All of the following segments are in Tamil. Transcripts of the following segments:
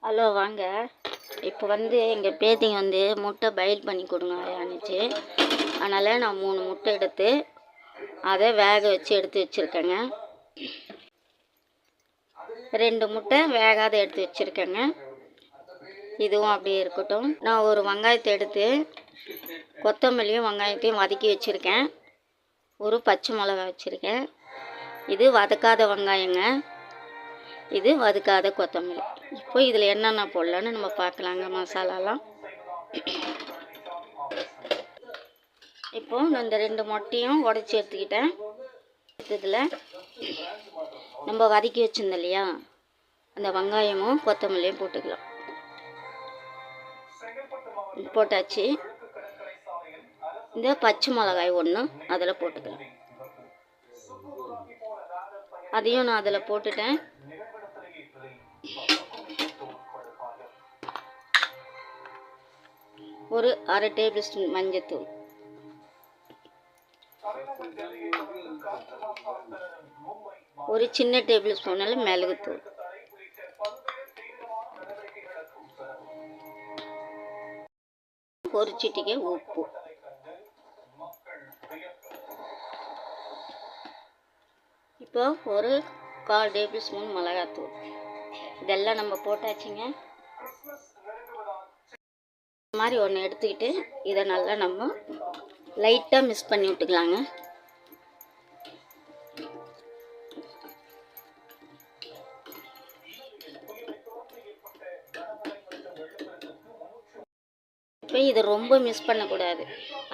ஹலோ வாங்க. இப்போ எங்கள் பேத்திங்க முட்டை பாயில் பண்ணி கொடுங்க அனுச்சு. அதனால் நான் 3 முட்டை எடுத்து அதை வேக வச்சு எடுத்து வச்சுருக்கேங்க. 2 முட்டை வேகாத எடுத்து வச்சுருக்கேங்க. இதுவும் அப்படியே இருக்கட்டும். நான் ஒரு வெங்காயத்தை எடுத்து கொத்தமல்லியும் வெங்காயத்தையும் வதக்கி வச்சுருக்கேன். ஒரு பச்சை மிளகா வச்சுருக்கேன். இது வதக்காத வெங்காயங்க, இது வதக்காத கொத்தமல்லி. இப்போ இதில் என்னென்ன போடலான்னு நம்ம பார்க்கலாங்க. மசாலாலாம் இப்போ நான் இந்த 2 முட்டையும் உடச்சி எடுத்துக்கிட்டேன். இதில் நம்ம வதக்கி வச்சுருந்தோம் இல்லையா, அந்த வெங்காயமும் கொத்தமல்லியும் போட்டுக்கலாம். போட்டாச்சு. இந்த பச்சை மிளகாய் 1 அதில் போட்டுக்கலாம். அதையும் நான் அதில் போட்டுட்டேன். ஒரு 1/2 டேபிள் ஸ்பூன் மஞ்சத்தூள், ஒரு சின்ன டேபிள் ஸ்பூனில் மிளகுத்தூள், ஒரு சிட்டிகை உப்பு, இப்போ ஒரு 1/4 டேபிள் ஸ்பூன் மிளகாத்தூள். இதெல்லாம் நம்ம போட்டாச்சுங்க. இந்த மாதிரி ஒன்று எடுத்துக்கிட்டு இதை நல்லா நம்ம லைட்டாக மிக்ஸ் பண்ணி விட்டுக்கலாங்க. இப்போ இதை ரொம்ப மிக்ஸ் பண்ணக்கூடாது.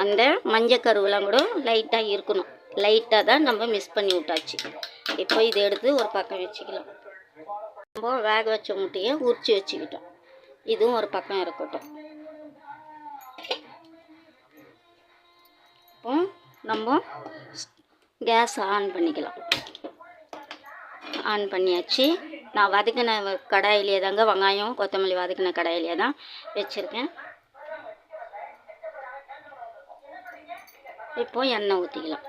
அந்த மஞ்சள் கருவெலாம் கூட லைட்டாக இருக்கணும். லைட்டாக தான் நம்ம மிக்ஸ் பண்ணி விட்டாச்சு. இப்போ இதை எடுத்து ஒரு பக்கம் வச்சுக்கலாம். நம்ம வேக வச்ச முட்டையை உரித்து வச்சுக்கிட்டோம். இதுவும் ஒரு பக்கம் இருக்கட்டும். இப்போ நம்ம கேஸ் ஆன் பண்ணிக்கலாம். ஆன் பண்ணியாச்சு. நான் வதக்கின கடாயிலே தாங்க வெங்காயம் கொத்தமல்லி வதக்கின கடாயிலே தான் வச்சுருக்கேன். இப்போ எண்ணெய் ஊற்றிக்கலாம்.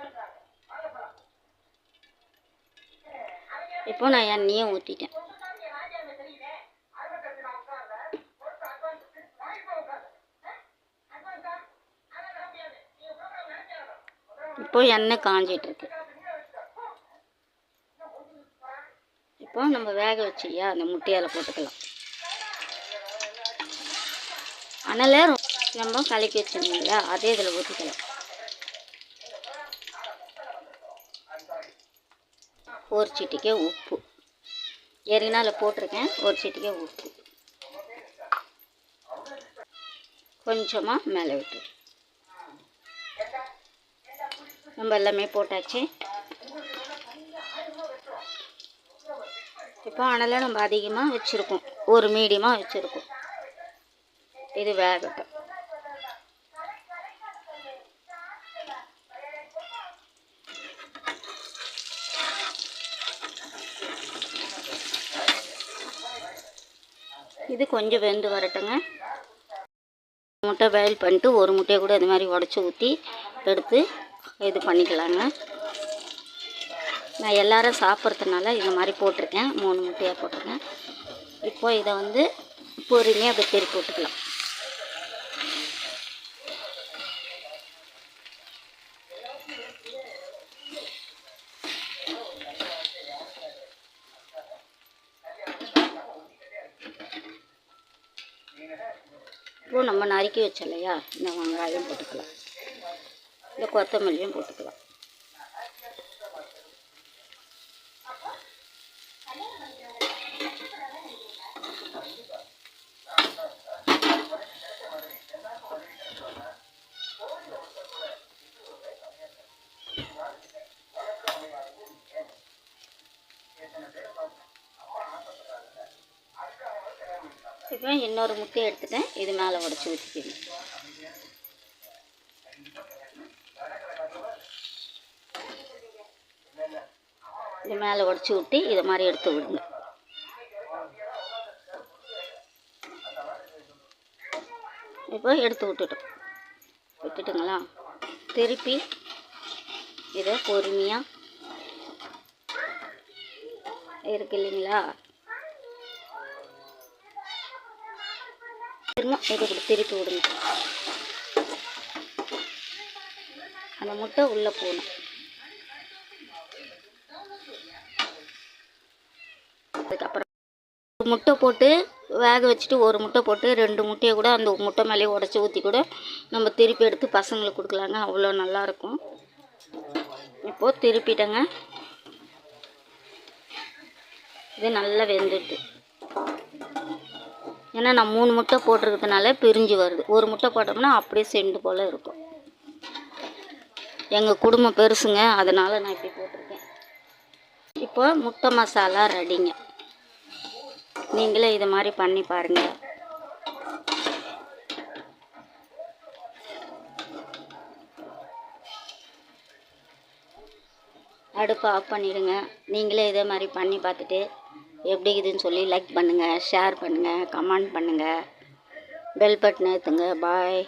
இப்போ நான் எண்ணெயும் ஊற்றிட்டேன். இப்போ எண்ணெய் காஞ்சிட்ருக்கு. இப்போ நம்ம வேக வச்சியா அந்த முட்டையால் போட்டுக்கலாம். அதனால் நம்ம கலக்கி வச்சிருந்தோம் இல்லையா, அதே இதில் ஊற்றிக்கலாம். ஒரு சிட்டிக்கை உப்பு ஏற்கனவே போட்டிருக்கேன். ஒரு சிட்டிக்கை உப்பு, கொஞ்சமாக மேலே விட்டு நம்ம எல்லாமே போட்டாச்சு. இப்போ அனலை நம்ம அதிகமாக வச்சுருக்கோம், ஒரு மீடியமாக வச்சுருக்கோம். இது வேகட்டும். இது கொஞ்சம் வெந்து வரட்டுங்க. முட்டை பாயில் பண்ணிட்டு ஒரு முட்டையை கூட இது மாதிரி உடச்சி ஊற்றி எடுத்து இது பண்ணிக்கலாங்க. நான் எல்லாரும் சாப்பிட்றதுனால இந்த மாதிரி போட்டிருக்கேன். 3 முட்டையாக போட்டிருக்கேன். இப்போ இதை பொறுமையாக அப்படி திருப்பி போட்டுக்கலாம். இப்போ நம்ம நறுக்கி வச்சோம் இல்லையா, இந்த வெங்காயம் போட்டுக்கலாம், இந்த கொத்தமல்லியும் போட்டுக்கலாம். இப்போ இன்னொரு முட்டை எடுத்துட்டேன். இது மேலே உடச்சி ஊற்றிக்கணும். இது மேலே உடச்சி விட்டு இதை மாதிரி எடுத்து விடுங்க. இப்போ எடுத்து விட்டுட்டுங்களா, திருப்பி இதை பொறுமையாக இருக்கு இல்லைங்களா, திரும்ப இதை திருப்பி விடுங்க. அந்த முட்டை உள்ளே போகணும். அதுக்கப்புறம் ஒரு முட்டை போட்டு வேக வச்சுட்டு, ஒரு முட்டை போட்டு 2 முட்டையை கூட அந்த முட்டை மேலேயே உடச்சி ஊற்றி கூட நம்ம திருப்பி எடுத்து பசங்களுக்கு கொடுக்கலாங்க. அவ்வளோ நல்லாயிருக்கும். இப்போது திருப்பிட்டேங்க. இது நல்லா வெந்துடுது. ஏன்னா நான் 3 முட்டை போட்டிருக்கிறதுனால பிரிஞ்சு வருது. ஒரு முட்டை போட்டோம்னா அப்படியே செண்டு போல் இருக்கும். எங்கள் குடும்பம் பெருசுங்க, அதனால் நான் இப்படி போட்டிருக்கேன். இப்போ முட்டை மசாலா ரெடிங்க. நீங்களே இது மாதிரி பண்ணி பாருங்கள். அடுப்பை ஆஃப் பண்ணிவிடுங்க. நீங்களே இதே மாதிரி பண்ணி பார்த்துட்டு எப்படி இதுன்னு சொல்லி லைக் பண்ணுங்கள், ஷேர் பண்ணுங்கள், கமெண்ட் பண்ணுங்கள், பெல் பட்டன் ஏற்றுங்க. பாய்.